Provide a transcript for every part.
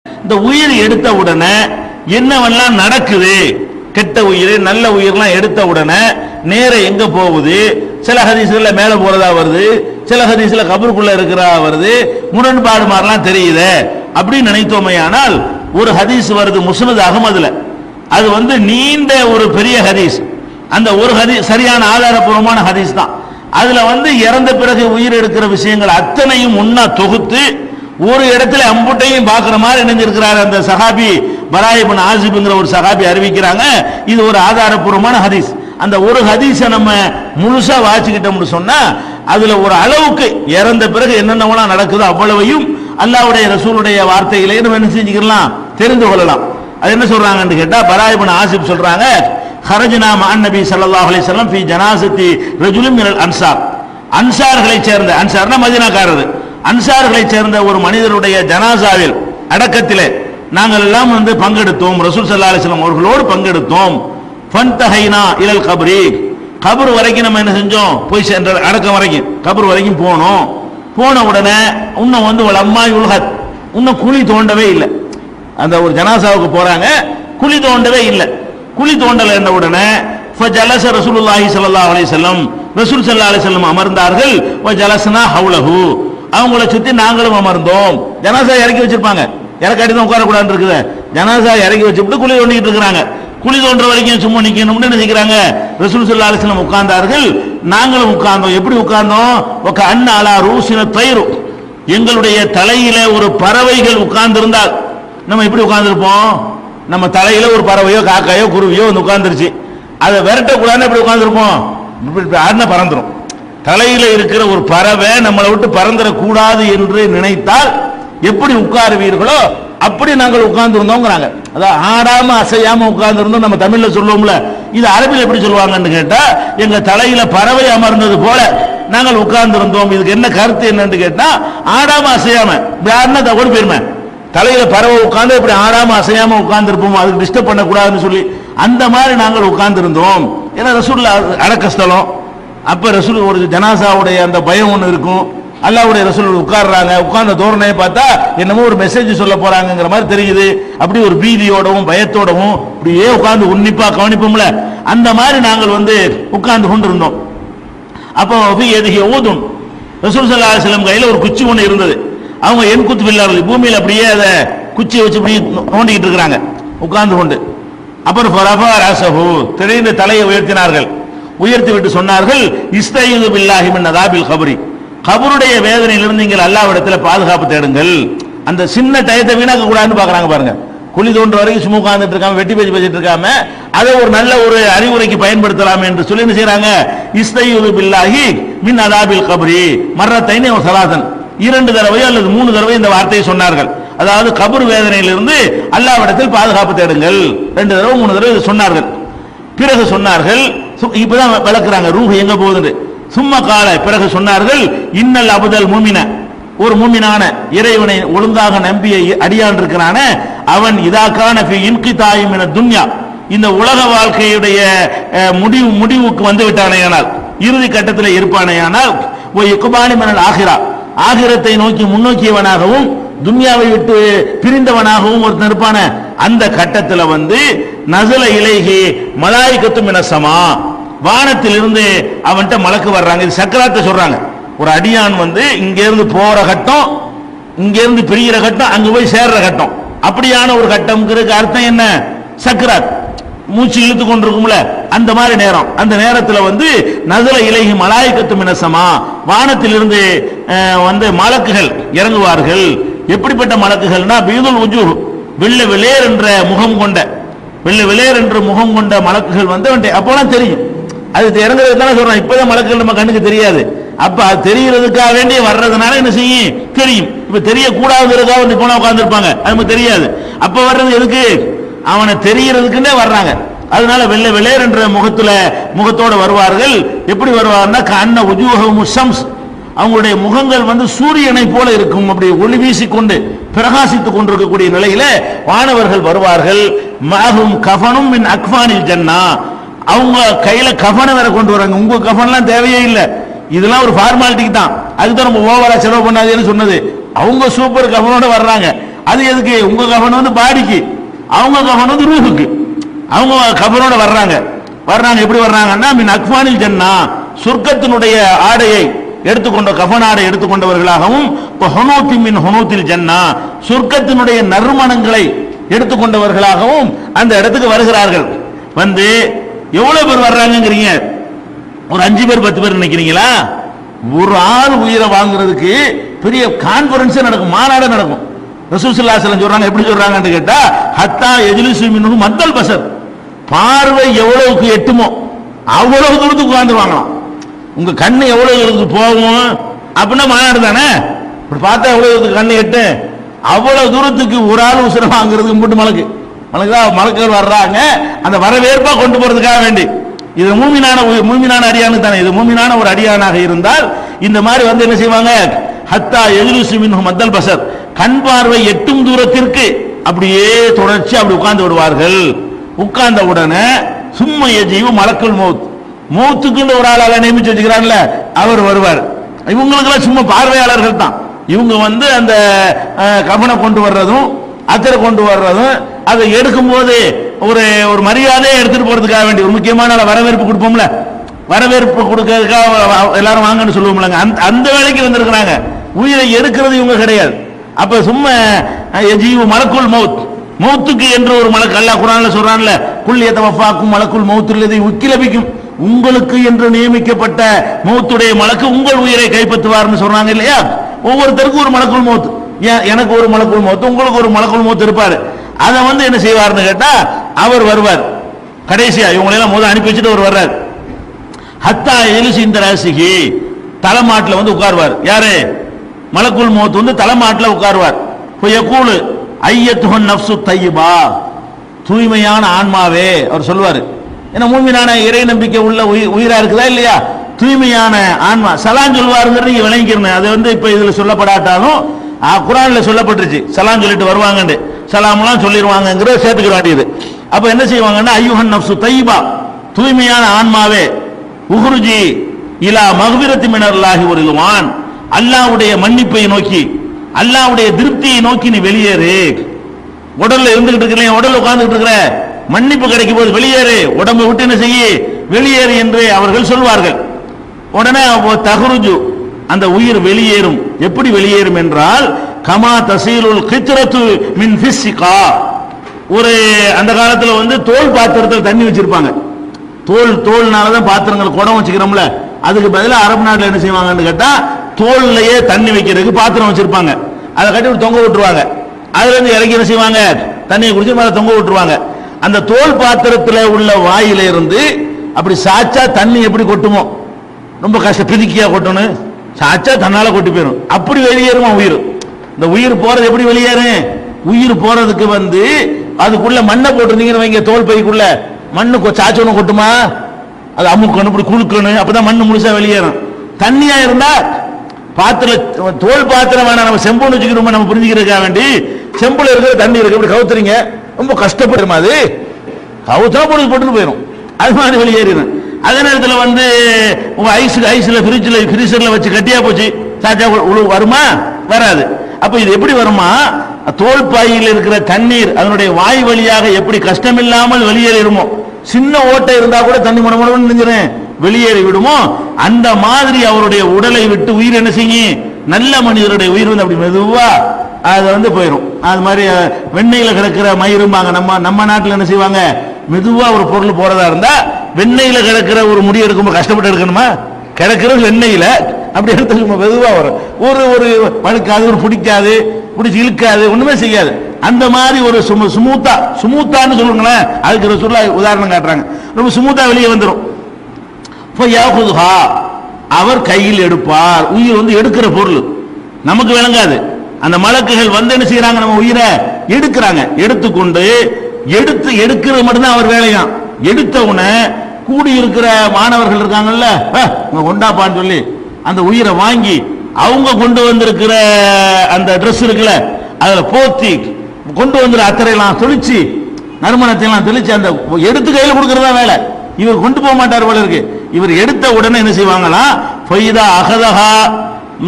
இந்த உயிர் எடுத்த உடனே என்னவெல்லாம் நடக்குது, கெட்ட உயிர் நல்ல உயிர்லாம் எடுத்த உடனே நேர எங்க போகுது? சில ஹதீஸ்ல மேல போறதா வருது, சில ஹதீஸ்ல கபருக்குள்ள இருக்கிறதா வருது, முரண்பாடு மாதிரிலாம் தெரியுது. அப்படி நினைத்தோமையானால் ஒரு ஹதீஸ் வருது முஸ்னத் அஹ்மதுல, அது நீண்ட ஒரு பெரிய ஹதீஸ். அந்த ஒரு ஹதீஸ் சரியான ஆதாரபூர்வமான ஹதீஸ் தான். அதுல இறந்த பிறகு உயிர் எடுக்கிற விஷயங்கள் அத்தனையும் ஒன்னா தொகுத்து ஒரு இடத்துல அம்புட்டையும் பார்க்கிற மாதிரி நினைஞ்சிருக்கிறார் அந்த சஹாபி பராய் இப்னு ஆசிப்ங்கிற ஒரு சஹாபி அறிவிக்கிறாங்க. இது ஒரு ஆதாரபூர்வமான ஹதீஸ். அந்த ஒரு ஹதீஸை நம்ம முழுசா வாசிக்கிட்டோம்னு சொன்னா அதுல ஒரு அளவுக்கு இறந்த பிறகு என்னென்னலாம் நடக்குதோ அவ்வளவையும் அல்லாஹ்வுடைய ரசூலுடைய வார்த்தையிலே நம்ம என்ன செஞ்சுக்கலாம், தெரிந்து கொள்ளலாம். அது என்ன சொல்றாங்கன்னு கேட்டா, பராய் இப்னு ஆசிப் சொல்றாங்க, ஹரஜ்னா மஅன் நபி ஸல்லல்லாஹு அலைஹி வஸல்லம் ஃபீ ஜனாஸத்தி ரஜுலின் மினல் அன்சார். அன்சார்களை சேர்ந்த, அன்சார்னா மதீனாக்காரர், அன்சார்களை சேர்ந்த ஒரு மனிதருடைய ஜனாசாவில் அடக்கத்திலே நாங்கள் எல்லாம் பங்கெடுத்தோம். ரசூல் ஸல்லல்லாஹு அலைஹி வஸல்லம் அவர்களோடு பங்கெடுத்தோம். ஃபன்தஹைனா இலல் கப்ரி, கபர் வரைக்கும் நம்ம என்ன செஞ்சோம், போய் சென்ற அடக்கம் வரைக்கும் கபர் வரைக்கும் போனோம். போன உடனே இன்னும் அம்மா யுல்ஹத், இன்னும் குழி தோண்டவே இல்லை. அந்த ஒரு ஜனாசாவுக்கு போறாங்க, குழி தோண்டவே இல்லை. குழி தோண்டல என்ற உடனே ஃபஜலஸ ரசூலுல்லாஹி ஸல்லல்லாஹு அலைஹி வஸல்லம், ரசூல் ஸல்லல்லாஹு அலைஹி வஸல்லம் அமர்ந்தார்கள். வஜலஸ்னா ஹவுலஹு, அவங்கள சுத்தி நாங்களும் அமர்ந்தோம். ஜனாசா இறக்கி வச்சிருப்பாங்க, இறக்காட்டி தான் உட்காரக்கூடாது இருக்குது. ஜனாசா இறக்கி வச்சுட்டு குழி தோண்டிட்டு இருக்கிறாங்க. குழி தோன்ற வரைக்கும் சும்மா நிக்கணும்னு நினைக்கிறாங்க. ரசூல் ஸல்லல்லாஹு அலைஹி வஸல்லம் உட்கார்ந்தார்கள், நாங்களும் உட்கார்ந்தோம். எப்படி உட்கார்ந்தோம்? ஒக அன்ன அலா ரூசின தைரு, எங்களுடைய தலையில ஒரு பறவைகள் உட்கார்ந்திருந்தால் நம்ம எப்படி உட்கார்ந்திருப்போம்? நம்ம தலையில ஒரு பறவையோ காக்காயோ குருவியோ உட்கார்ந்துருச்சு, அதை விரட்டக்கூடாதுன்னு எப்படி உட்கார்ந்துருப்போம்? ஆடுனா பறந்துடும். தலையில இருக்கிற ஒரு பறவை நம்மளை விட்டு பறந்துடக்கூடாது என்று நினைத்தால் எப்படி உட்காருவீர்களோ அப்படி நாங்கள் உட்கார்ந்து இருந்தோங்கிறாங்க. அதாவது ஆடாம அசையாம உட்கார்ந்து இருந்தோம். நம்ம தமிழ்ல சொல்லுவோம்ல, இது அரபில் எப்படி சொல்லுவாங்கன்னு கேட்டா, எங்க தலையில பறவை அமர்ந்தது போல நாங்கள் உட்கார்ந்து இருந்தோம். இதுக்கு என்ன கருத்து என்னன்னு கேட்டா, ஆடாம அசையாம யாருன்னா தகவல் போயிருமே, தலையில பறவை உட்கார்ந்து இப்படி ஆடாம அசையாம உட்கார்ந்து இருப்போம், அதுக்கு டிஸ்டர்ப் பண்ணக்கூடாதுன்னு சொல்லி அந்த மாதிரி நாங்கள் உட்கார்ந்து இருந்தோம். ஏன்னா ரசூல் அடக்கஸ்தலம், அப்ப ரசூல் ஒரு ஜனாசாவுடைய அந்த பயம் ஒன்று இருக்கும். அல்லாஹ்வுடைய ரசூல் உட்கார்றாங்க, உட்கார்ந்த தோரணையை பார்த்தா என்னமோ ஒரு மெசேஜ் சொல்ல போறாங்கிற மாதிரி தெரியுது. அப்படி ஒரு பீதியோடவும் பயத்தோடவும் அப்படியே உட்கார்ந்து உன்னிப்பா கவனிப்போம்ல, அந்த மாதிரி நாங்கள் உட்கார்ந்து கொண்டு இருந்தோம். அப்போ எதுகி ஊதும், ரசூல் ஸல்லல்லாஹு அலைஹி வஸல்லம் கையில ஒரு குச்சி ஒன்று இருந்தது. அவங்க என் குத்து பில்லார்கள் பூமியில் அப்படியே அதை குச்சியை வச்சு இப்படி நோண்டிக்கிட்டு இருக்கிறாங்க உட்கார்ந்து கொண்டு. அப்புறம் ஃபரஃபா ரஸஹு, திடீர்னு தலையை உயர்த்தினார்கள். உயர்த்தி விட்டு சொன்னார்கள், இஸ்தைது பில்லாஹி மின் அதாபில் கபரி, கபருடைய வேதனையிலிருந்து நீங்கள் அல்லாஹ்விடத்தில் பாதுகாப்பு தேடுங்கள். அந்த சின்ன டயத்தை வீணாக்க கூடாதுன்னு பாக்குறாங்க பாருங்க. குழி தோன்ற வரைக்கும் சும்மா உட்கார்ந்துட்டு இருக்காம, வெட்டி பேச்சு பேசிட்டு இருக்காம, அதை ஒரு நல்ல ஒரு அறிவுரைக்கு பயன்படுத்தலாம் என்று சொல்லி என்ன செய்யறாங்க, இஸ்தைது பில்லாஹி மின் அதாபில் கபரி மர்ரத்தைனி வ ஸலாசன், 2 தடவையோ அல்லது 3 தடவை இந்த வார்த்தையை சொன்னார்கள். அதாவது கபர் வேதனையிலிருந்து அல்லாஹ்விடத்தில் பாதுகாப்பு தேடுங்கள். 2 தடவை 3 தடவை சொன்னார்கள். பிறகு சொன்னார்கள், இப்பதான் விளக்குறாங்க ரூஹ் எங்க போகுது. சும்மா கால, பிறகு சொன்னார்கள், இன்னல் அபுதல் முமின, ஒரு முமினான இறைவனை ஒழுங்காக நம்பிய அடியான் இருக்கிறான அவன் இதாக்கான ஃபி இன்கிதாயி மின துன்யா, இந்த உலக வாழ்க்கையுடைய முடிவுக்கு விட்டானேயானால், இறுதி கட்டத்தில் இருப்பானேயானால், ஓ இக்பானி மினல் ஆகிரா, ஆகிரத்தை நோக்கி முன்னோக்கியவனாகவும் துன்யாவை விட்டு பிரிந்தவனாகவும் ஒருத்தன் இருப்பான, அந்த கட்டத்தில் நஸல இலைஹி மலாயிகத்து மினஸ்ஸமா, வானத்திலிருந்து அவன்கிட்ட மலக்கு வர்றாங்க. இது சக்கராத்தை சொல்றாங்க. ஒரு அடியான் இங்க இருந்து போற கட்டம், இங்க இருந்து பிரிகிற கட்டம், அங்க போய் சேர்ற கட்டம், அப்படியான ஒரு கட்டம்ங்கிறதுக்கு அர்த்தம் என்ன? சக்கராத், மூச்சு இழுத்து கொண்டிருக்கும்ல அந்த மாதிரி நேரம். அந்த நேரத்தில் நஸல இலைஹி மலாயிகத்து மினஸ்ஸமா, வானத்திலிருந்து மலக்குகள் இறங்குவார்கள். எப்படிப்பட்ட மலக்குகள்னா, பீதுல் உஜூஹ், வெள்ளை வெளியேர் என்ற முகம் கொண்ட, வெள்ளை வெளியேர் என்ற முகம் கொண்ட மலக்குகள் அப்போலாம் தெரியும். அது இறங்குறது தானே சொல்றோம். இப்பதான் மலக்குகள் நம்ம கண்ணுக்கு தெரியாது. அப்ப அது தெரியறதுக்காக வேண்டிய வர்றதுனால என்ன செய்யும், தெரியும். இப்ப தெரியக்கூடாதுக்காக போனா உட்கார்ந்துருப்பாங்க, அது நமக்கு தெரியாது. அப்ப வர்றது எதுக்கு? அவனை தெரியறதுக்குன்னே வர்றாங்க. அதனால வெள்ளை வெளியேர் என்ற முகத்தோட வருவார்கள். எப்படி வருவார்னா, கண்ண உஜூஹும் ஷம்ஸ், அவங்களுடைய முகங்கள் சூரியனை போல இருக்கும், அப்படி ஒளி வீசிக்கொண்டு பிரகாசித்துக் கொண்டிருக்கக்கூடிய நிலையில வானவர்கள் வருவார்கள். மாஹும் கஃபனும் மின் அக்ஃபானில் ஜன்னா, அவங்க கையில கஃபனை வேற கொண்டு வராங்க. உங்க கஃபன்லாம் தேவையே இல்லை, இதெல்லாம் ஒரு ஃபார்மாலிட்டிக்கு தான், அதுதான் நம்ம ஓவரா செலவு பண்ணாதேன்னு சொன்னது. அவங்க சூப்பர் கஃபனோட வர்றாங்க. அது எதுக்கு? உங்க கஃன் வந்து பாடிக்கு, அவங்க கஃன் வந்து ரூஹுக்கு. அவங்க கஃனோட வர்றாங்க எப்படி வர்றாங்கன்னா மின் அக்ஃபானில் ஜன்னா, சொர்க்கத்தினுடைய ஆடையை எடுத்துக்கொண்ட கஃன் ஆடை எடுத்துக்கொண்டவர்களாகவும், ஹுனூத்தி மின் ஹுனூத்தில் ஜன்னா, சொர்க்கத்தினுடைய நறுமணங்களை எடுத்துக்கொண்டவர்களாகவும் அந்த இடத்துக்கு வருகிறார்கள். வந்து எவ்வளவு பேர் வர்றாங்கங்கிறீங்க? ஒரு 5 பேர் 10 பேர் நினைக்கிறீங்களா? ஒரு ஆள் உயிரை வாங்குறதுக்கு பெரிய கான்ஃபரன்ஸ் நடக்கும், மாநாடு நடக்கும். ரசூல் ஸல்லல்லாஹு அலைஹி வஸல்லம் சொல்றாங்க, எப்படி சொல்றாங்கன்னு கேட்டா, ஹத்தா யஜ்லிசு மின்ஹு மத்தல் பஸர், பார்வை எவ்வளவுக்கு எட்டுமோ அவ்வளவு தூரத்துக்கு உட்கார்ந்துருவாங்களாம். உங்க கண்ணு எவ்வளவு தூரத்துக்கு போகும் அப்படின்னா மாநாடு தானே. இப்படி பார்த்தா எவ்வளவு தூரத்துக்கு கண்ணு எட்டு, அவ்வளவு தூரத்துக்கு ஒரு ஆள் உசுர வாங்குறதுக்கு முட்டு மலக்குகள் வர்றாங்க, அந்த வரவேற்பா கொண்டு போறதுக்காக வேண்டி. இது மூமினான அடியானு தானே. இது மூமினான ஒரு அடியானாக இருந்தால் இந்த மாதிரி வந்து என்ன செய்வாங்க? ஹத்தா யஜ்லிசு மின்ஹு மத்தல் பஸர், கண் பார்வை எட்டும் தூரத்திற்கு அப்படியே தொடர்ச்சி அப்படி உட்கார்ந்து விடுவார்கள். உட்கார்ந்த உடனே சும்மா யஜீவு மலக்குல் மௌத், மௌத்துக்குன்னு ஒரு ஆளாக நியமிச்சு வச்சுக்கிறான்ல, அவர் வருவார். இவங்களுக்கெல்லாம் சும்மா பார்வையாளர்கள் தான். இவங்க வந்து அந்த கஃனை கொண்டு வர்றதும் அத்தரை கொண்டு வர்றதும், அதை எடுக்கும் போது ஒரு ஒரு மரியாதையை எடுத்துட்டு போறதுக்காக வேண்டி ஒரு முக்கியமான வரவேற்பு கொடுப்போம்ல, வரவேற்பு கொடுக்கறதுக்காக எல்லாரும் வாங்கன்னு சொல்லுவோம்ல, அந்த வேலைக்கு வந்திருக்கிறாங்க. உயிரை எடுக்கிறது இவங்க கிடையாது. அப்ப சும்மா யஜீவு மலக்குல் மௌத், மௌத்துக்கு என்று ஒரு மலக்கு அல்லாஹ் குர்ஆன்ல சொல்றான்ல, குல் யதவஃபாக்கும் மலக்குல் மௌத்துல்லதி உக்கிலபிக்கும், உங்களுக்கு என்று நியமிக்கப்பட்ட மௌத்துடைய மலக்கு உங்கள் உயிரை கைப்பற்றுவார்னு சொல்றாங்க இல்லையா? ஒவ்வொருத்தருக்கும் ஒரு மலக்குல் மௌத், எனக்கு ஒரு மலக்குல் மௌத், உங்களுக்கு ஒரு மலக்குல் மௌத் இருப்பாரு. அதை வந்து என்ன செய்வார்னு கேட்டா, அவர் வருவார் கடைசியா, இவங்களெல்லாம் முதல் அனுப்பி வச்சுட்டு அவர் வர்றார். ஹத்தா எலிசி இந்த ராசிக்கு தலைமாட்டில் வந்து உட்காருவார். யாரு? மலக்குல் மௌத் வந்து தலைமாட்டில் உட்காருவார். யகூலு ஐயத்துஹன் நஃப்சு தய்யிபா, தூய்மையான ஆன்மாவே அவர் சொல்வார். ஏன்னா மூமினான இறை நம்பிக்கை உள்ள உயிரா இருக்குதா இல்லையா? தூய்மையான ஆன்மா சலான் சொல்வாருங்கிறது நீங்க விளங்கிக்கிறேன். அது வந்து இப்ப இதுல சொல்லப்படாட்டாலும் குர்ஆன்ல சொல்லப்பட்டுருச்சு, சலாம் சொல்லிட்டு வருவாங்கன்னு, சலாம்லாம் சொல்லிடுவாங்கிறத சேர்த்துக்கிற வேண்டியது. அப்ப என்ன செய்வாங்கன்னா, ஐயுஹன் நஃப்சு தய்யிபா, தூய்மையான ஆன்மாவே, உஹ்ருஜி இலா மக்ஃபிரத்தி மினல்லாஹி வ ரிதுவான், அல்லாஹ்வுடைய மன்னிப்பை நோக்கி, அல்லாஹ்வுடைய திருப்தியை நோக்கி நீ வெளியேறு. உடல்ல இருந்துகிட்டு இருக்கிற, உடல்ல உட்கார்ந்துட்டு இருக்கிற, மன்னிப்பு கிடைக்கும் போது வெளியேறு, உடம்பை விட்டு என்ன செய்ய வெளியேறு என்று அவர்கள் சொல்வார்கள். உடனே தஹ்ருஜு, அந்த உயிர் வெளியேறும். எப்படி வெளியேறும் என்றால், கமா தசீலுல் கித்ரத்து மின் ஃபிஸ்ஸிகா, ஒரு அந்த காலத்துல வந்து தோல் பாத்திரத்தில் தண்ணி வச்சிருப்பாங்க. தோல்னால தான் பாத்திரங்கள் குடம் வச்சுக்கிறோம்ல, அதுக்கு பதிலாக அரபு நாட்டில் என்ன செய்வாங்கன்னு கேட்டா, தோல்லையே தண்ணி வைக்கிறதுக்கு பாத்திரம் வச்சிருப்பாங்க. அதை கட்டி தொங்க விட்டுருவாங்க. அதுல இருந்து இறக்கி என்ன செய்வாங்க, தண்ணியை குடிச்சு மேல தொங்க விட்டுருவாங்க. அந்த தோல் பாத்திரத்தில் உள்ள வாயில இருந்து அப்படி சாச்சா தண்ணி எப்படி கொட்டுமோ, ரொம்ப கஷ்டம் பிதிக்கியா கொட்டணும், சாச்சா தன்னால கொட்டி போயிடும். அப்படி வெளியேறுமா உயிர். இந்த உயிர் போறது எப்படி வெளியேறும்? உயிர் போறதுக்கு வந்து அதுக்குள்ள மண்ணை போட்டுருந்தீங்கன்னு வைங்க, தோல் பைக்குள்ள மண்ணு சாச்சோன்னு கொட்டுமா? அது அமுக்கணும், இப்படி குழுக்கணும், அப்பதான் மண்ணு முழுசா வெளியேறும். தண்ணியா இருந்தா பாத்திரம், தோல் பாத்திரம் வேணா, நம்ம செம்புன்னு வச்சுக்கிறோம், நம்ம புரிஞ்சுக்கிறதுக்காக வேண்டி செம்புல இருக்கிற தண்ணி இருக்கு, இப்படி கவுத்துறீங்க, ரொம்ப கஷ்டப்படுமா? அது கவுத்தா போட்டு போயிடும், அது மாதிரி வெளியேறிடும். அதே நேரத்தில் வந்து ஐஸ்ல ஃப்ரீசர்ல வச்சு கட்டியா போச்சு, சாச்சா வருமா? வராது. அப்ப இது எப்படி வருமா? தோல் பாயில் இருக்கிற தண்ணீர் அதனுடைய வாய் வழியாக எப்படி கஷ்டம் இல்லாமல் வெளியேறிடுமோ, சின்ன ஓட்டை இருந்தா கூட தண்ணி முடமுடன்னு நினைஞ்சிடும், வெளியேறி விடுமோ, அந்த மாதிரி அவருடைய உடலை விட்டு உயிர் என்ன செய்யும்? நல்ல மனிதருடைய உயிர் வந்து அப்படி மெதுவா அது வந்து போயிடும். அது மாதிரி வெண்ணெயில கிடக்கிற மயிரும்பாங்க. நம்ம நாட்டில் என்ன செய்வாங்க, மெதுவா ஒரு பொருள் போறதா இருந்தா வெண்ணெயில கிடக்கிற ஒரு முடி எடுக்கும்போது கஷ்டப்பட்டு எடுக்கணுமா? கிடக்கிறது வெண்ணெயில அப்படி எடுத்து மெதுவா வரும். ஒரு வழுக்காது, ஒரு பிடிக்காது, பிடிச்சி இழுக்காது, ஒண்ணுமே செய்யாது. அந்த மாதிரி ஒரு சுமூத்தான்னு சொல்லுங்களேன், அதுக்கு சொல்ல உதாரணம் காட்டுறாங்க. ரொம்ப சுமூத்தா வெளியே வந்துடும். அவர் கையில் எடுப்பார். உயிர் வந்து எடுக்கிற பொருள் நமக்கு விளங்காது. அந்த மலக்குகள் வந்து என்ன செய்யறாங்க, நம்ம உயிரை எடுக்கிறாங்க. எடுத்துக்கொண்டு எடுக்கிறது மட்டும்தான் அவர் வேலையாம். எடுத்தவுன கூடி இருக்கிற மாணவர்கள் இருக்காங்கல்ல, கொண்டாப்பான்னு சொல்லி அந்த உயிரை வாங்கி அவங்க கொண்டு வந்திருக்கிற அந்த ட்ரெஸ் இருக்குல்ல, அதுல போத்தி கொண்டு வந்து அத்தரையெல்லாம் தெளிச்சு, நறுமணத்தை எல்லாம் தெளிச்சு அந்த எடுத்து கையில் கொடுக்கறதா வேலை. இவர் கொண்டு போக மாட்டார் போல இருக்கு. இவர் எடுத்த உடனே என்ன செய்வாங்களா, ஃபைதா அகதஹா,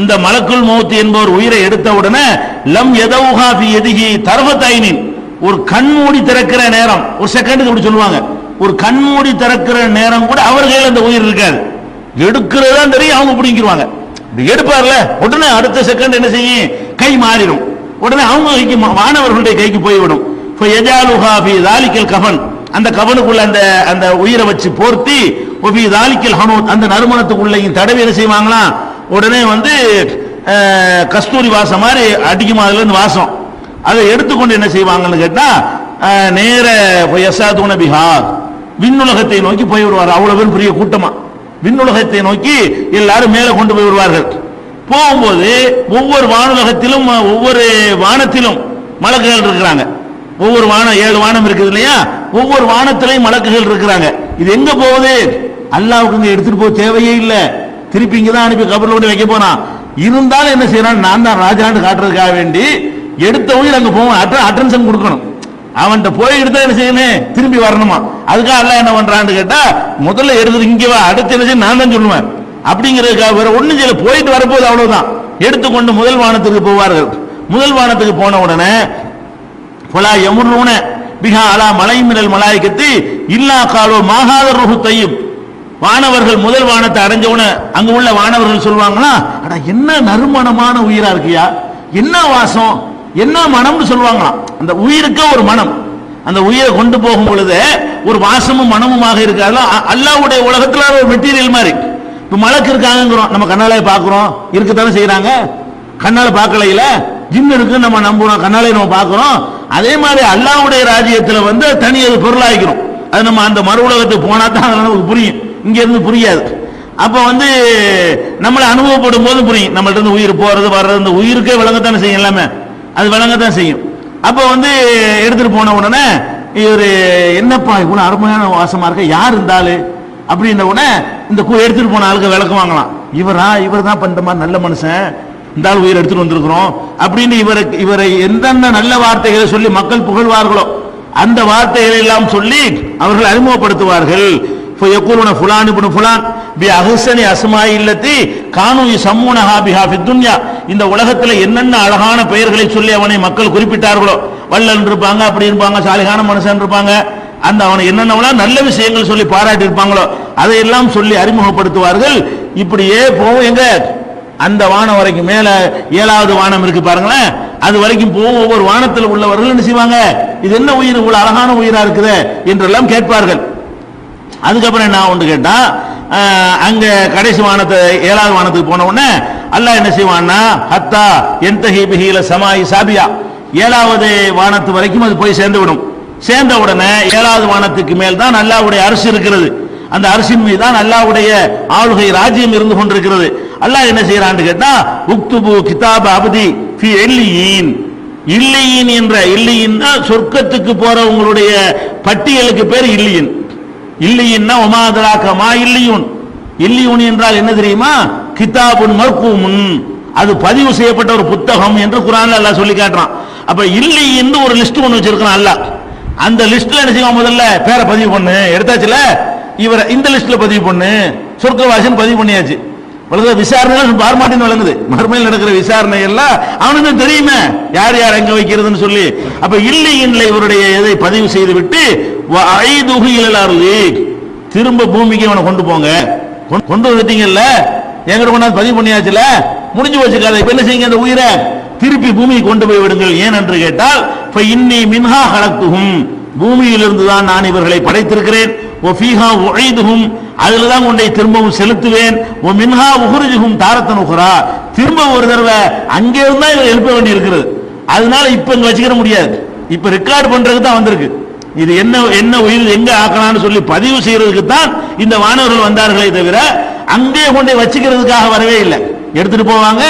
இந்த மலக்குல் மௌத் என்பவர் உயிரை எடுத்த உடனே லம் யதௌஹா ஃபி யதிஹி தர்ஃபத்தைனின், ஒரு கண்மூடி திறக்கிற நேரம், ஒரு செகண்ட் இப்படி சொல்லுவாங்க, ஒரு கண்மூடி திறக்கிற நேரம் கூட அவர் கையில் அந்த உயிர் இருக்காது. எடுக்கிறதா தெரியும், அவங்க பிடிங்கிருவாங்க. எடுப்பார்ல, உடனே அடுத்த செகண்ட் என்ன செய்யும், கை மாறிடும். உடனே அவங்க கைக்கு, மாணவர்களுடைய கைக்கு போய்விடும். ஃபயஜாலுஹா ஃபி தாலிகல் கஃபன், அந்த கஃபனுக்குள்ள அந்த அந்த உயிரை வச்சு போர்த்தி, ஃபி தாலிகல் ஹனூத், அந்த நறுமணத்துக்குள்ளேயும் தடவி என்ன செய்வாங்களாம், உடனே வந்து கஸ்தூரி வாசம் மாதிரி அடிக்குமா, அதுல இருந்து வாசம். அதை எடுத்துக்கொண்டு என்ன செய்வாங்கன்னு கேட்டா, நேர யஸாதுன பிஹா, விண்ணுலகத்தை நோக்கி போய் விடுவார். அவ்வளவு பேர் பெரிய கூட்டமா விண்ணுலகத்தை நோக்கி எல்லாரும் மேலே கொண்டு போய் விடுவார்கள். போகும்போது ஒவ்வொரு வானுலகத்திலும் ஒவ்வொரு வானத்திலும் மலக்குகள் இருக்கிறாங்க. ஒவ்வொரு வானம், 7 வானம் இருக்குது இல்லையா, ஒவ்வொரு வானத்திலையும் மலக்குகள் இருக்கிறாங்க. இது எங்க போகுது, அல்லாஹ்வுக்கு இங்க எடுத்துட்டு போக தேவையே இல்லை, திருப்பி இங்க தான் அனுப்பி கபர்ல கொண்டு வைக்க போறான். இருந்தாலும் என்ன செய்யறான், நான் தான் ராஜான்னு காட்டுறதுக்காக வேண்டி எடுத்த உயிர் அங்க போவான், அட்டென்ஷன் கொடுக்கணும். அவன்கிட்ட போய் எடுத்தா என்ன செய்யணும், திரும்பி வரணுமா. அதுக்காக அல்லாஹ் என்ன பண்றான்னு கேட்டா, முதல்ல எடுத்து இங்க வா, அடுத்து என்ன செய்ய நான் தான் சொல்லுவேன் அப்படிங்கிறதுக்காக வேற ஒண்ணும் செய்யல. போயிட்டு வரப்போது அவ்வளவுதான், எடுத்துக்கொண்டு முதல் வானத்துக்கு போவார்கள். முதல் வானத்துக்கு போன உடனே ஃபலா யமுர்ரூன பிஹா அலா மலையின் மினல் மலாயிகத்தி இல்லா காலோ மாஹாதர் ரூஹு தய்யிப், வானவர்கள் முதல் வானத்தை அடைஞ்சவன அங்க உள்ள வானவர்கள் சொல்லுவாங்களா, அட என்ன நறுமணமான உயிரா இருக்கியா, என்ன வாசம், என்ன மனம்னு சொல்லுவாங்களாம். அந்த உயிருக்கு ஒரு மனம், அந்த உயிரை கொண்டு போகும் பொழுது ஒரு வாசமும் மனமுமாக இருக்காது. அல்லாஹ்வுடைய உலகத்துல ஒரு மெட்டீரியல் மாதிரி. இப்ப மலக்கு இருக்காங்கிறோம், நம்ம கண்ணாலே பாக்குறோம், இருக்கத்தானே செய்யறாங்க. கண்ணால பார்க்கலையில ஜின் இருக்கு நம்ம நம்புறோம், கண்ணாலே நம்ம பார்க்கிறோம். அதே மாதிரி அல்லாஹ்வுடைய ராஜ்யத்துல வந்து தனி அது பொருளாகிறோம். அது நம்ம அந்த மறு உலகத்துக்கு போனா தான் நமக்கு புரியும், இங்க இருந்து புரியாது. அப்ப வந்து நம்மளை அனுபவப்படும் போது புரியும், நம்மள்ட்ட இருந்து உயிர் போறது வர்றது, இந்த உயிருக்கே விளங்கத்தானே செய்யும், எல்லாமே அது விளங்கத்தான் செய்யும். அப்ப வந்து எடுத்துட்டு போன உடனே இவரு என்னப்பா இவ்வளவு அருமையான வாசமா இருக்க, யார் இருந்தாலும் அப்படின்ற உடனே இந்த எடுத்துட்டு போன ஆளுக்கு விளக்கம் வாங்கலாம். இவர் தான் பண்ற மாதிரி நல்ல மனுஷன், இந்த ஆள் உயிர் எடுத்துட்டு வந்திருக்கிறோம் அப்படின்னு இவரை எந்தெந்த நல்ல வார்த்தைகளை சொல்லி மக்கள் புகழ்வார்களோ அந்த வார்த்தைகளை எல்லாம் சொல்லி அவர்கள் அறிமுகப்படுத்துவார்கள். ஃபயகூலுன ஃபுலான் இப்னு ஃபுலான் பி அஹ்ஸனி அஸ்மாஇ இல்லதி கானூ யஸம்முனஹா பிஹா ஃபித் துன்யா, இந்த உலகத்துல என்னென்ன அழகான பெயர்களை சொல்லி அவனை மக்கள் குறிப்பிட்டார்களோ, வல்லன் இருப்பாங்க, அப்படி இருப்பாங்க, சாலிகான மனுஷன் இருப்பாங்க, அந்த அவனை என்னென்ன நல்ல விஷயங்கள் சொல்லி பாராட்டி இருப்பாங்களோ அதையெல்லாம் சொல்லி அறிமுகப்படுத்துவார்கள். இப்படியே போவோம், எங்க அந்த வானம் வரைக்கும், மேல 7வது வானம் இருக்கு பாருங்களேன், அது வரைக்கும் போவோம். ஒவ்வொரு வானத்தில் உள்ளவர்கள் என்ன செய்வாங்க, இது என்ன உயிர், இவ்வளவு அழகான உயிரா இருக்குது என்றெல்லாம் கேட்பார்கள். அதுக்கப்புறம் என்ன ஒன்று கேட்டா, அங்க கடைசி வானத்தை 7வது வானத்துக்கு போன உடனே அல்லாஹ் என்ன செய்வான்னா, ஹத்தா என்தஹி பிஹில சமாயி சாபியா, 7வது வானத்து வரைக்கும் அது போய் சேர்ந்து விடும். சேர்ந்த உடனே 7வது வானத்துக்கு மேல் தான் அல்லாஹ்வுடைய அரிசி இருக்கிறது. அந்த அரிசின் மீது தான் அல்லாஹ்வுடைய ஆளுகை ராஜ்யம் இருந்து கொண்டிருக்கிறது. அல்லாஹ் என்ன செய்யறான்னு கேட்டா, உக்துபு கிதாப அப்தி ஃபி இல்லியீன், இல்லியீன் என்ற, இல்லியீன் சொர்க்கத்துக்கு போறவங்களுடைய பட்டியலுக்கு பேர் இல்லியீன். இல்லியின்னா ஒமாதராக மா இல்லியூன், இல்லியூன் என்றால் என்ன தெரியுமா, கிதாபுன் மர்கூமுன், அது பதிவு செய்யப்பட்ட ஒரு புத்தகம் என்று குர்ஆன்ல அல்லாஹ் சொல்லி காட்டுறான். அப்ப இல்லியின்னு ஒரு லிஸ்ட் ஒன்று வச்சிருக்கான் அல்லாஹ். அந்த லிஸ்ட்ல என்ன செய்வான், முதல்ல பேரை பதிவு பண்ணு, எடுத்தாச்சுல, இவரை இந்த லிஸ்ட்ல பதிவு பண்ணு, சொர்க்கவாசின்னு பதிவு பண்ணியாச்சு. விசாரணை பார்மாட்டின்னு வழங்குது, மறுமையில் நடக்கிற விசாரணை எல்லாம் அவனுக்கு தெரியுமே யார் யார் எங்க வைக்கிறதுன்னு சொல்லி. அப்ப இல்லையின்ல இவருடைய இதை பதிவு செய்து விட்டு திரும்ப பூமிக்கு அவனை கொண்டு போங்க, கொண்டு வந்துட்டீங்கல்ல, எங்கிட்ட கொண்டாந்து பதிவு பண்ணியாச்சுல, முடிஞ்சு வச்சு கதை. இப்ப என்ன செய்யுங்க, அந்த உயிரை திருப்பி பூமிக்கு கொண்டு போய் விடுங்கள். ஏன் என்று கேட்டால், இன்னி மின்ஹா ஹலக்துஹும், பூமியிலிருந்து தான் நான் இவர்களை படைத்திருக்கிறேன், ஒஃபீஹா உஐதுஹும், அதில் தான் கொண்டை திரும்பவும் செலுத்துவேன், ஒ மின்ஹா உஹ்ரிஜுஹும் தாரத்தன் உஹ்ரா, திரும்ப ஒரு தடவை அங்கே இருந்தா இவர் எழுப்ப வேண்டி இருக்கிறது. அதனால இப்ப இங்க வச்சுக்கிற முடியாது, இப்ப ரெக்கார்ட் பண்றதுக்கு தான் வந்திருக்கு. இது என்ன என்ன உயிர் எங்க ஆக்கலாம்னு சொல்லி பதிவு செய்யறதுக்கு தான் இந்த வானவர்கள் வந்தார்களே தவிர அங்கே கொண்டே வச்சுக்கிறதுக்காக வரவே இல்லை. எடுத்துட்டு போவாங்க,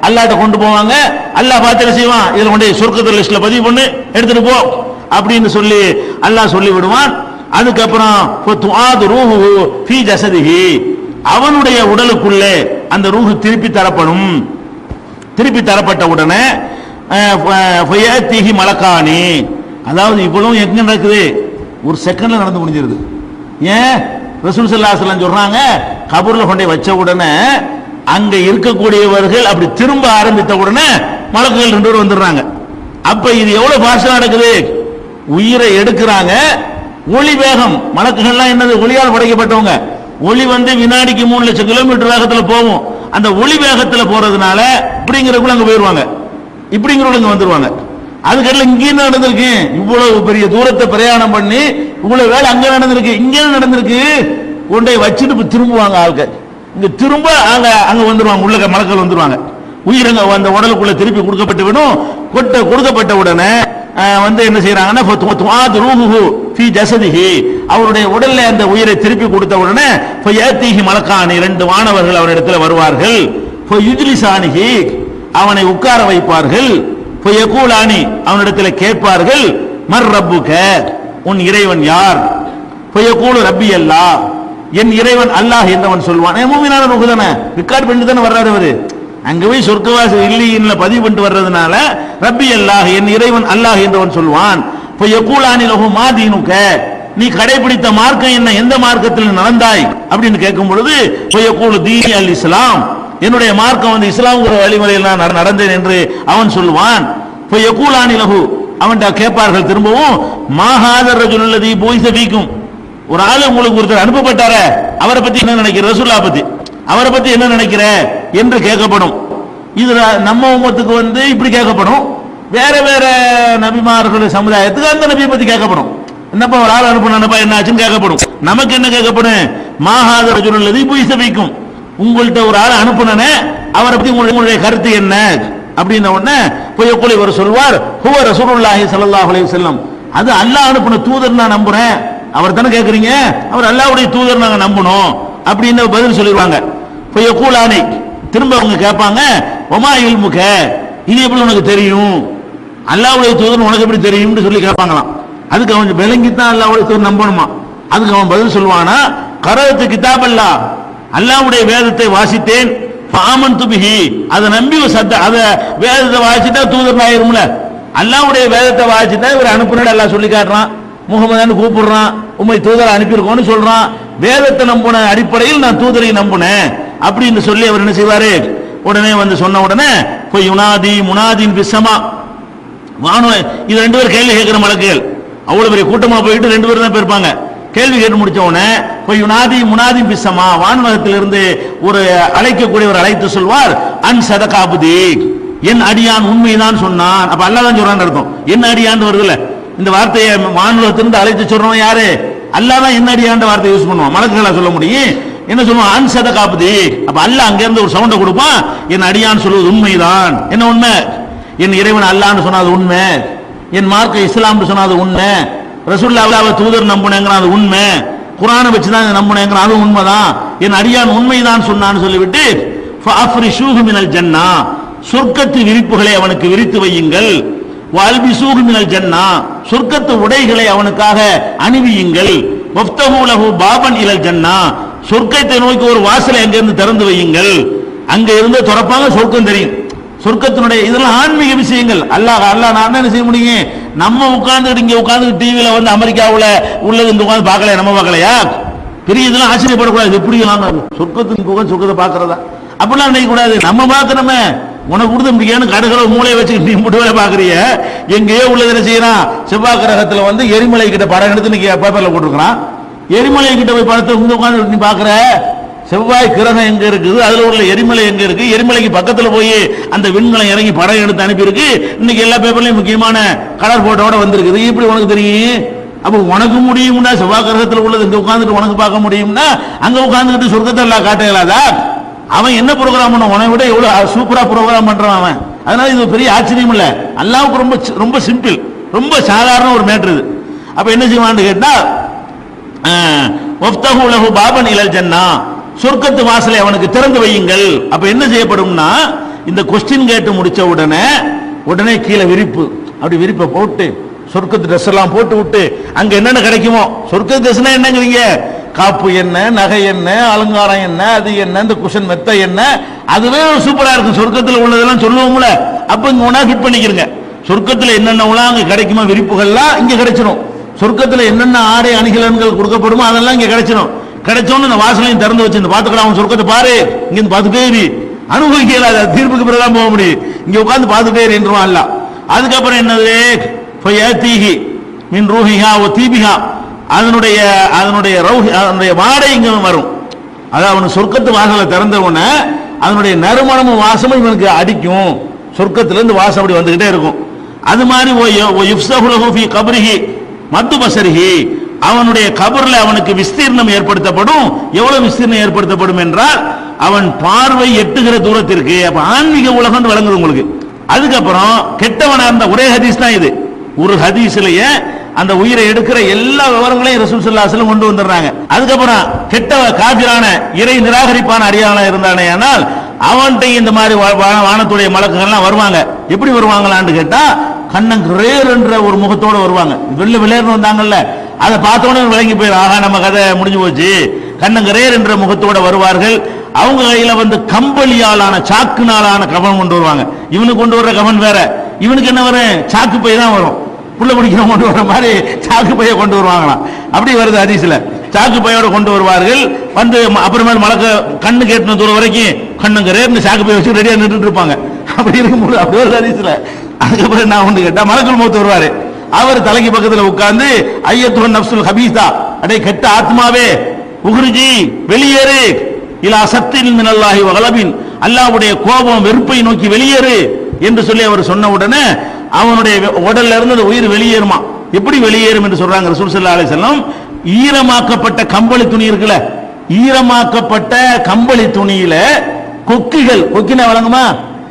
அல்லாஹ்ட்ட கொண்டு போவாங்க, அல்லாஹ் பார்த்து செய்வான், இதுல கொண்டே சொர்க்கத்து லிஸ்ட்ல பதிவு பண்ணு, எடுத்துட்டு போ அப்படின்னு சொல்லி அல்லாஹ் சொல்லி விடுவான். அதுக்கப்புறம் அவனுடைய உடலுக்குள்ளே அந்த ரூஹு திருப்பி தரப்படும். திருப்பி தரப்பட்ட உடனே மலக்கானி, அதாவது இவ்வளவு எங்க நடக்குது, ஒரு செகண்ட்ல நடந்து முடிஞ்சிருது. ஏன் ரசூல் ஸல்லல்லாஹு அலைஹி வஸல்லம் சொல்றாங்க, கபூர்ல கொண்டே வச்ச உடனே அங்க இருக்கக்கூடியவர்கள் அப்படி திரும்ப ஆரம்பித்த உடனே மலக்குகள் 2 பேர் வந்துடுறாங்க. அப்ப இது எவ்வளவு பாஸ்டா நடக்குது? உயிரை எடுக்கிறாங்க, ஒளி வேகம். மலக்குகள்லாம் என்னது? ஒளியால் படைக்கப்பட்டவங்க. ஒளி வினாடிக்கு 3 லட்சம் கிலோமீட்டர் வேகத்துல போகும். அந்த ஒளி வேகத்துல போறதுனால இப்படிங்கிறவங்க அங்க போயிருவாங்க, இப்படிங்கிறவங்க அங்க வந்துருவாங்க. அதுக்கடல இங்கே நடந்திருக்கு, இவ்வளவு பெரிய தூரத்தை பிரயாணம் பண்ணி இவ்வளவு வேலை அங்க நடந்திருக்கு, இங்கே நடந்திருக்கு. கொண்டை வச்சுட்டு திரும்புவாங்க ஆட்கள். இங்க திரும்ப அங்க வந்துருவாங்க, உள்ள மலக்கள் வந்துருவாங்க. உயிரங்க அந்த உடலுக்குள்ள திருப்பி கொடுக்கப்பட்டு விடும். கொடுக்கப்பட்ட உடனே என்ன செய்யறாங்கன்னா அவருடைய உடல்ல அந்த உயிரை திருப்பி கொடுத்த உடனே மலக்கானி 2 வானவர்கள் அவரிடத்தில் வருவார்கள். அவனை உட்கார வைப்பார்கள். அவனிடத்தில் கேட்பார்கள், மர் ரப்புக, உன் இறைவன் யார்? ரப்பி அல்லாஹ், என் இறைவன் அல்லாஹ் என்றவன் சொல்வான். மூமினான ரூஹ் தானே, ரெக்கார்ட் பண்ணிட்டு தானே வர்றாரு அவரு. அங்க போய் சொர்க்கவாசி இல்லையின்ல பதிவு பண்ணிட்டு வர்றதுனால ரப்பி அல்லாஹ், என் இறைவன் அல்லாஹ் என்றவன் சொல்வான். யகூலானி லஹு மா தீனுக, நீ கடைபிடித்த மார்க்கம் என்ன, எந்த மார்க்கத்தில் நடந்தாய் அப்படின்னு கேட்கும் பொழுது யகூலு தீனி அல் இஸ்லாம், என்னுடைய மார்க்கம் இஸ்லாம்ங்கிற வழிமுறையில் நான் நடந்தேன் என்று அவன் சொல்வான். யகூலானி லஹு, அவன்கிட்ட கேட்பார்கள் திரும்பவும், மா ஹாதர் ரஜுல் அல்லதி புஇஸ ஃபீக்கும், ஒரு ஆளு உங்களுக்கு ஒருத்தர் அனுப்பப்பட்டார, அவரை பத்தி என்ன நினைக்கிற, ரசூலுல்லாஹ் பத்தி அவரை பத்தி என்ன நினைக்கிற என்று கேட்கப்படும். இது நம்ம உம்மத்துக்கு இப்படி கேட்கப்படும். வேற வேற நபிமார்களுடைய சமுதாயத்துக்கு அந்த நபியை பத்தி கேட்கப்படும். என்னப்பா ஒரு ஆள் அனுப்பினப்பா என்ன ஆச்சுன்னு கேட்கப்படும். நமக்கு என்ன கேட்கப்படும்? மாஹாத ரஜுல் அல்லதி புஇஸ ஃபீக்கும், உங்கள்கிட்ட ஒரு ஆள் அனுப்புனனே அவரை பத்தி உங்களுடைய கருத்து என்ன அப்படின்ன உடனே போய் இவர் சொல்வார், ஹுவ ரசூலுல்லாஹி ஸல்லல்லாஹு அலைஹி வஸல்லம், அது அல்லாஹ் அனுப்பின தூதர் நான் நம்புறேன். அவர் தானே கேட்கறீங்க, அவர் அல்லாஹ்வுடைய தூதர் நாங்க நம்பணும் அப்படின்னு பதில் சொல்லிடுவாங்க. யகூலானி, திரும்ப அவங்க கேட்பாங்க, ஒமா இல்முக, இது எப்படி உனக்கு தெரியும், அல்லாஹ்வுடைய தூதர் உனக்கு எப்படி தெரியும்னு சொல்லி கேட்பாங்களாம். அதுக்கு அவன் விளங்கித்தான் அல்லாஹ்வுடைய தூதர் நம்பணுமா. அதுக்கு அவன் பதில் சொல்லுவானா, கரஅத்து கிதாபல்லாஹ், அல்லாஹ்வுடைய வேதத்தை வாசித்தேன், ஃபாமன்து பிஹி, அதை நம்பி அதை வேதத்தை வாசிட்டா தூதர் ஆயிரும்ல. அல்லாஹ்வுடைய வேதத்தை வாசிட்டா இவர் அனுப்புனது அல்லாஹ் சொல்லி காட்டுறான், முகமதுன்னு கூப்பிடுறான், உம்மை தூதரை அனுப்பியிருக்கோன்னு சொல்றான். வேதத்தை நம்பின அடிப்படையில் நான் தூதரை நம்பினேன் அப்படின்னு சொல்லி அவர் என்ன செய்வாரு, உடனே சொன்ன உடனே போய் யுனாதி முனாதின் பிஸ்ஸமா, வானு இது 2 பேர் கேள்வி கேட்கிற மலக்குகள் அவ்வளவு பெரிய கூட்டமா போயிட்டு 2 பேர் தான் போயிருப்பாங்க. கேள்வி கேட்டு முடிச்ச உடனே போய் யுனாதி முனாதின் பிஸ்ஸமா, வானுலகத்திலிருந்து ஒரு அழைக்கக்கூடியவர் அழைத்து சொல்வார், அன் சதகாபுதி, என் அடியான் உண்மைதான் சொன்னான். அப்ப அல்லாஹ் தான் சொல்றான்னு அர்த்தம். என் அடியான் வருதுல்ல, இந்த வார்த்தையை வானுலகத்திலிருந்து அழைத்து சொல்றோம் யாரு, அல்லாஹ் தான் என்ன அடியாண்ட வார்த்தை யூஸ் பண்ணுவான். மலக்குகளா சொல்ல முடியும், என்ன சொல்லுவான், அன் சதகாபுதி. அப்ப அல்லாஹ் அங்க இருந்து ஒரு சவுண்ட கொடுப்பான், என் அடியான் சொல்வது உண்மைதான். என்ன உண்மை? என் இறைவன் அல்லாஹ்னு சொன்னது உண்மை, என் மார்க்க இஸ்லாம்னு சொன்னது உண்மை, ரசூலுல்லாஹ்வை தூதர் நம்புனேங்கிறான் அது உண்மை, குர்ஆனை வச்சு தான் நம்புனேங்கிறான் அது உண்மைதான், என் அடியான் உண்மைதான் சொன்னான்னு சொல்லிவிட்டு ஃபஅஃப்ரிஷூஹு மினல் ஜன்னா, சொர்க்கத்து விரிப்புகளை அவனுக்கு விரித்து வையுங்கள், வல்பிசூஹு மினல் ஜன்னா, சொர்க்கத்து உடைகளை அவனுக்காக அணிவியுங்கள், வஃப்தஹு லஹு பாபன் இலல் ஜன்னா, சொர்க்கத்தை நோக்கி ஒரு வாசலை அங்கிருந்து திறந்து வையுங்கள், அங்க இருந்து திறப்பாங்க, சொர்க்கம் தெரியும். சொர்க்கத்தினுடைய இதெல்லாம் ஆன்மீக விஷயங்கள். அல்லாஹ் நான் என்ன செய்ய முடியும், நம்ம உட்கார்ந்துட்டு இங்க உட்கார்ந்து டிவியில அமெரிக்காவுல உள்ளது இந்த உட்கார்ந்து பார்க்கல, நம்ம பார்க்கலையா, பெரிய இதெல்லாம் ஆச்சரியப்படக்கூடாது. எப்படி சொர்க்கத்தின் புகழ் சொர்க்கத்தை பார்க்கறதா அப்படிலாம் நினைக்க கூடாது. நம்ம பார்க்கணுமே, உனக்கு கொடுத்த முடியாது கடுகளை மூளையை வச்சு நீ முட்டு வேலை பாக்குறிய, எங்கேயோ உள்ளது என்ன செய்யறான், செவ்வாய் கிரகத்துல எரிமலை கிட்ட படம் எடுத்து இன்னைக்கு பேப்பர்ல போட்டுருக்கான். எரிமலை கிட்ட போய் படத்தை உட்கார்ந்து நீ பாக்குற, செவ்வாய் கிரகம் எங்க இருக்குது, அதுல உள்ள எரிமலை எங்க இருக்கு, எரிமலைக்கு பக்கத்துல போய் அந்த விண்கலம் இறங்கி படம் எடுத்து அனுப்பியிருக்கு. இன்னைக்கு எல்லா பேப்பர்லயும் முக்கியமான கலர் போட்டோட வந்திருக்குது. இப்படி உனக்கு தெரியும். அப்ப உனக்கு முடியும்னா செவ்வாய் கிரகத்தில் உள்ளது இங்க உட்கார்ந்துட்டு உனக்கு பார்க்க முடியும்னா அங்க உட்கார்ந்துட்டு சொர்க்கத்தை எல்லாம் காட்டலாதா? அவன் என்ன ப்ரோக்ராம் பண்ண, உன விட எவ்வளவு சூப்பரா ப்ரோக்ராம் பண்றான் அவன். அதனால இது பெரிய ஆச்சரியம் இல்ல. அல்லாஹ்வுக்கு ரொம்ப ரொம்ப சிம்பிள், ரொம்ப சாதாரண ஒரு மேட்டர் இது. அப்ப என்ன செய்வான்னு கேட்டா, வஃப்தஹு லஹு பாபன் இலல் ஜன்னா, சொர்க்கத்து வாசலை அவனுக்கு திறந்து வையுங்கள். அப்ப என்ன செய்யப்படும்னா, இந்த கொஸ்டின் கேட்டு முடிச்ச உடனே கீழே விரிப்பு, அப்படி விரிப்பை போட்டு சொர்க்கத்து ட்ரெஸ் எல்லாம் போட்டு விட்டு அங்க என்னென்ன கிடைக்குமோ, சொர்க்கத்து ட்ரெஸ்னா என்னங்கிறீங்க, காப்பு என்ன, நகை என்ன, அலங்காரம் என்ன, அது என்ன, இந்த குஷன் மெத்த என்ன, அதுவே சூப்பரா இருக்கும். சொர்க்கத்தில் உள்ளதெல்லாம் சொல்லுவோம்ல, அப்ப இங்க ஒன்னா ஃபிட் பண்ணிக்கிறங்க. சொர்க்கத்தில் என்னென்ன அங்க கிடைக்குமோ விரிப்புகள்லாம் இங்க கிடைச்சிடும். சொர்க்கத்தில் என்னென்ன ஆடை அணிகலன்கள் கொடுக்கப்படுமோ அதெல்லாம் இங்க கிடைச்சிடும். கிடைச்சோன்னு இந்த வாசலையும் திறந்து வச்சு இந்த பாத்துக்கலாம் சொர்க்கத்தை பாரு, இங்க இருந்து பாத்துட்டே இரு, அனுபவிக்கல, தீர்ப்புக்கு பிறகு போக முடியும், இங்க உட்கார்ந்து பாத்துட்டே இருன்றுவான் அல்ல. அதுக்கப்புறம் என்னது, ஃபயதீஹி மின் ரூஹிஹா வ தீபிஹா, அதனுடைய வாடை இங்க வரும். அதாவது அவன் சொர்க்கத்து வாசலை திறந்த உடனே அதனுடைய நறுமணமும் வாசமும் இவனுக்கு அடிக்கும், சொர்க்கத்திலிருந்து வாசம் அப்படி வந்துகிட்டே இருக்கும். அது மாதிரி மத்து பசரிஹி, அவனுடைய கபர்ல அவனுக்கு விஸ்தீர்ணம் ஏற்படுத்தப்படும். எவ்வளவு விஸ்தீர்ணம் ஏற்படுத்தப்படும் என்றால் அவன் பார்வை எட்டுகிற தூரத்திற்கு. அப்ப ஆன்மீக உலகம் வழங்குது உங்களுக்கு. அதுக்கப்புறம் கெட்டவனா இருந்த ஒரே ஹதீஸ் தான் இது. ஒரு ஹதீஸ்லயே அந்த உயிரை எடுக்கிற எல்லா விவரங்களையும் ரசூல் ஸல்லல்லாஹு அலைஹி வஸல்லம் கொண்டு வந்துடுறாங்க. அதுக்கப்புறம் கெட்ட காபிரான இறை நிராகரிப்பான அடியாளா இருந்தானே, ஆனால் அவன்கிட்ட இந்த மாதிரி வானத்துடைய மலக்குகள்லாம் வருவாங்க. எப்படி வருவாங்களான்னு கேட்டா கண்ணங்கிரேர் என்ற ஒரு முகத்தோட வருவாங்க. வெள்ளேர்னு வந்தாங்கல்ல, அதை பார்த்தோன்னே விளங்கி போயிடும், ஆகா நம்ம கதை முடிஞ்சு போச்சு. கண்ணங்கிரேர் என்ற முகத்தோட வருவார்கள். அவங்க கையில வந்து கம்பளியாலான சாக்குனாலான கவன் கொண்டு வருவாங்க. இவனுக்கு கொண்டு வர்ற கவன் வேற, இவனுக்கு என்ன வரும், சாக்கு பை தான் வரும். புள்ள பிடிக்கிறவங்க கொண்டு வர மாதிரி சாக்கு பைய கொண்டு வருவாங்களாம். அப்படி வருது ஹதீஸ்ல. சாக்கு பையோட கொண்டு வருவார்கள். வந்து அப்புறமேல் மலக்க கண்ணு கேட்டின தூரம் வரைக்கும் கண்ணுங்கிறேன்னு சாக்கு பைய வச்சு ரெடியா நின்றுட்டு இருப்பாங்க. அப்படி இருக்கும்போது அப்படி ஒரு ஹதீஸ்ல. அதுக்கப்புறம் என்ன ஒன்று கேட்டா மலக்குல் மௌத் வருவாரு. அவர் தலைக்கு பக்கத்துல உட்கார்ந்து ஐயத்துஹன் நஃப்சுல் ஹபீஸா, அடே கெட்ட ஆத்மாவே, உஹ்ரிஜி வெளியேறு, இலா சத்தின் மினல்லாஹி வ கலபின், அல்லாஹ்வுடைய கோபம் வெறுப்பை நோக்கி வெளியேறு என்று சொல்லி அவர் சொன்ன உடனே அவனுடைய உடல்ல இருந்து உயிர் வெளியேறுமா. எப்படி வெளியேறும் என்று சொல்றாங்க ரசூல் ஸல்லல்லாஹு அலைஹி வஸல்லம். ஈரமாக்கப்பட்ட கம்பளி துணி இருக்குல்ல, ஈரமாக்கப்பட்ட கம்பளி துணியில கொக்கிகள், கொக்கினா வழங்குமா,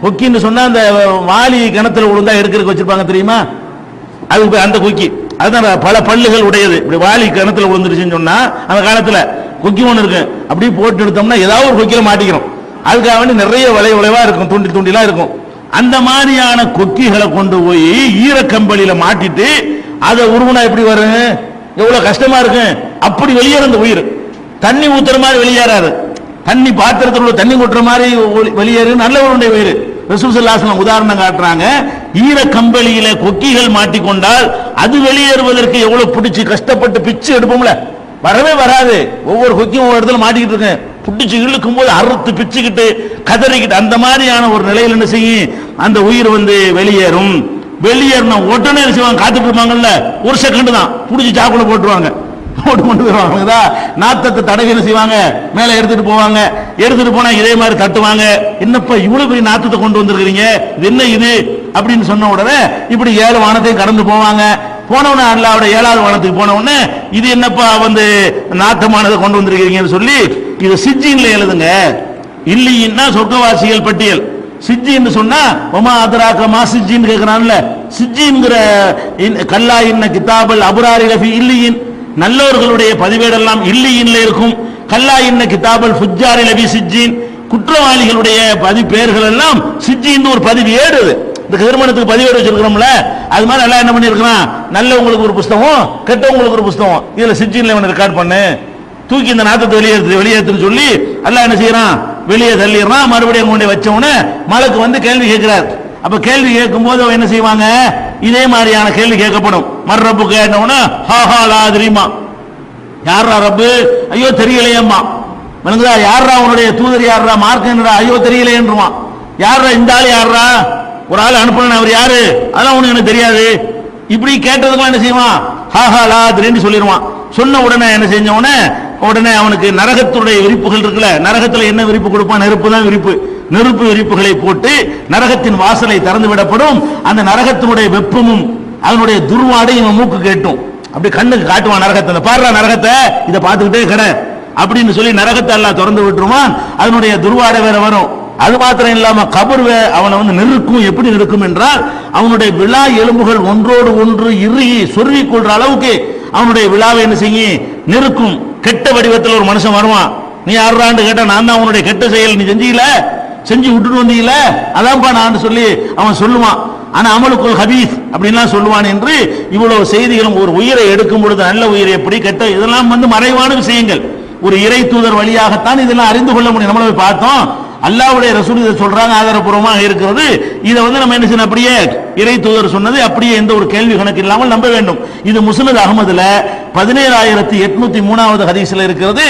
கொக்கின்னு சொன்னா அந்த வாலி கிணத்துல விழுந்தா எடுக்கிறதுக்கு வச்சிருப்பாங்க தெரியுமா, அது அந்த கொக்கி. அதுதான் பல பல்லுகள் உடையது. இப்படி வாலி கிணத்துல விழுந்துருச்சுன்னு சொன்னா அந்த காலத்துல கொக்கி ஒன்று இருக்கு, அப்படியே போட்டு எடுத்தோம்னா ஏதாவது ஒரு கொக்கில மாட்டிக்கிறோம். அதுக்காக வேண்டி நிறைய வளைவா இருக்கும், துண்டி துண்டிலாம் இருக்கும். அந்த மாதிரியான கொக்கிகளை கொண்டு போய் ஈரக்கம்பளியில மாட்டிட்டு அதை உருவனா எப்படி வரும், எவ்வளவு கஷ்டமா இருக்கு. அப்படி வெளியேற அந்த உயிர் தண்ணி ஊத்துற மாதிரி வெளியேறாரு, தண்ணி பாத்திரத்துல தண்ணி கொட்டுற மாதிரி வெளியேறு நல்லவருடைய உயிர். ரசூல் ஸல்லல்லாஹு அலைஹி வஸல்லம் உதாரணம் காட்டுறாங்க. ஈர கம்பளியில கொக்கிகள் மாட்டிக்கொண்டால் அது வெளியேறுவதற்கு எவ்வளவு பிடிச்சு கஷ்டப்பட்டு பிச்சு எடுப்போம்ல, வரவே வராது. ஒவ்வொரு கொக்கியும் ஒவ்வொரு இடத்துல மாட்டிக்கிட்டு இருக்கேன், புடிச்சு இழுக்கும் போது அறுத்து பிச்சுக்கிட்டு கதறிக்கிட்டு அந்த மாதிரியான ஒரு நிலையில் என்ன செய்யும், அந்த உயிர் வந்து வெளியேறும். வெளியேறின உடனே செய்வாங்க, காத்துட்டு இருப்பாங்கல்ல, ஒரு செகண்ட் தான் புடிச்சு சாக்குல போட்டுருவாங்க, போட்டு கொண்டு வருவாங்க. நாத்தத்தை தடவி என்ன செய்வாங்க, மேல எடுத்துட்டு போவாங்க. எடுத்துட்டு போனா இதே மாதிரி தட்டுவாங்க, என்னப்பா இவ்வளவு பெரிய நாத்தத்தை கொண்டு வந்திருக்கிறீங்க, இது என்ன இது அப்படின்னு சொன்ன உடனே இப்படி 7 வானத்தையும் கடந்து போவாங்க. போனவன அல்லாஹ்வுடைய 7வது வானத்துக்கு போன உடனே இது என்னப்பா வந்து நாத்தமானதை கொண்டு வந்திருக்கீங்கன்னு சொல்லி இது சிஜ்ஜீன்ல எழுதுங்க. இல்லைன்னா சொர்க்கவாசிகள் பட்டியல். சிஜ்ஜின்னு சொன்னா ஒமா அதராக மா சிஜ்ஜின்னு கேட்கிறான்ல, சிஜ்ஜின்கிற கல்லா இன்ன கிதாபல் அபுராரி லஃபி இல்லியின், நல்லவர்களுடைய பதிவேடெல்லாம் இல்லியின்ல இருக்கும். கல்லா இன்ன கிதாபல் ஃபுஜ்ஜாரி லஃபி சிஜ்ஜின், குற்றவாளிகளுடைய பதிப்பெயர்கள் எல்லாம் சிஜ்ஜின்னு ஒரு பதிவு ஏடு. இந்த திருமணத்துக்கு பதிவேடு வச்சிருக்கிறோம்ல, அது மாதிரி எல்லாம் என்ன பண்ணிருக்கான், நல்லவங்களுக்கு ஒரு புஸ்தகம், கெட்டவங்களுக்கு ஒரு புஸ்தகம், இதுல சிஜ்ஜின்ல இவனை ரெக்கார்ட் பண்ணு, தூக்கி இந்த நாத்தத்தை வெளியேற்றுன்னு சொல்லி அல்லாஹ் என்ன செய்யறான், வெளியே தள்ளிடுறான். மறுபடியும் கொண்டு வச்ச உடனே மலக்கு வந்து கேள்வி கேட்கிறார். அப்ப கேள்வி கேட்கும் போது என்ன செய்வாங்க, இதே மாதிரியான கேள்வி கேட்கப்படும். மர்ரப்பு கேட்டவுடனே ஹாஹா லா தெரியுமா, யாரா ரப்பு, ஐயோ தெரியலையம்மா, விளங்குதா, யாரா உன்னுடைய தூதர், யாரா மார்க்கன்றா, ஐயோ தெரியலையன்றுவான். யாரா இந்த ஆள், யாரா ஒரு ஆள் அனுப்பணும், அவர் யாரு, அதெல்லாம் உனக்கு எனக்கு தெரியாது. இப்படி கேட்டதுக்கு என்ன செய்வான், ஹாஹா லா தெரியும் சொல்லிடுவான். சொன்ன உடனே என்ன செஞ்ச உடனே அவனுக்கு நரகத்துடைய விரிப்புகள் இருக்குல்ல, நரகத்துல என்ன விரிப்பு கொடுப்பான், நெருப்பு தான் விரிப்பு. நெருப்பு விரிப்புகளை போட்டு நரகத்தின் வாசலை திறந்து விடப்படும். அந்த நரகத்தினுடைய வெப்பமும் அதனுடைய துர்வாடையும் மூக்கு கேட்டும். அப்படி கண்ணுக்கு காட்டுவான் நரகத்தை, பாடுறா நரகத்தை, இதை பார்த்துக்கிட்டே கடை அப்படின்னு சொல்லி நரகத்தை எல்லாம் திறந்து விட்டுருவான். அதனுடைய துர்வாடை வேற வரும். அது மாத்திரம் இல்லாம கபர் அவனை வந்து நெருக்கும். எப்படி நெருக்கும் என்றால் அவனுடைய விழா எலும்புகள் ஒன்றோடு ஒன்று இறுகி சொருகி கொள்ற அளவுக்கு அவனுடைய விழாவை என்ன செய்யும், நெருக்கும். கெட்ட வடிவத்தில் ஒரு மனுஷன் வருவான், நீ யாரான்னு கேட்டா நான் தான் உன்னுடைய கெட்ட செயல் நீ செஞ்சு விட்டுட்டு வந்தீங்கள, அதான்ப்பா நான் சொல்லி அவன் சொல்லுவான். ஆனா அமலுக்குள் ஹபீஸ் அப்படின்லாம் சொல்லுவான் என்று இவ்வளவு செய்திகளும். ஒரு உயிரை எடுக்கும் பொழுது நல்ல உயிரை எப்படி கெட்ட, இதெல்லாம் வந்து மறைவான விஷயங்கள். ஒரு இறை தூதர் வழியாகத்தான் இதெல்லாம் அறிந்து கொள்ள முடியும். நம்மள பார்த்தோம், அல்லாஹ்வுடைய ரசூல் இதை சொல்றாங்க, ஆதாரப்பூர்வமாக இருக்கிறது. இதை வந்து நம்ம என்ன செய்யணும், அப்படியே இறை தூதர் சொன்னது அப்படியே எந்த ஒரு கேள்வி கணக்கு இல்லாமல் நம்ப வேண்டும். இது முஸ்னத் அஹ்மதுல 17803வது ஹதீஸ்ல இருக்கிறது.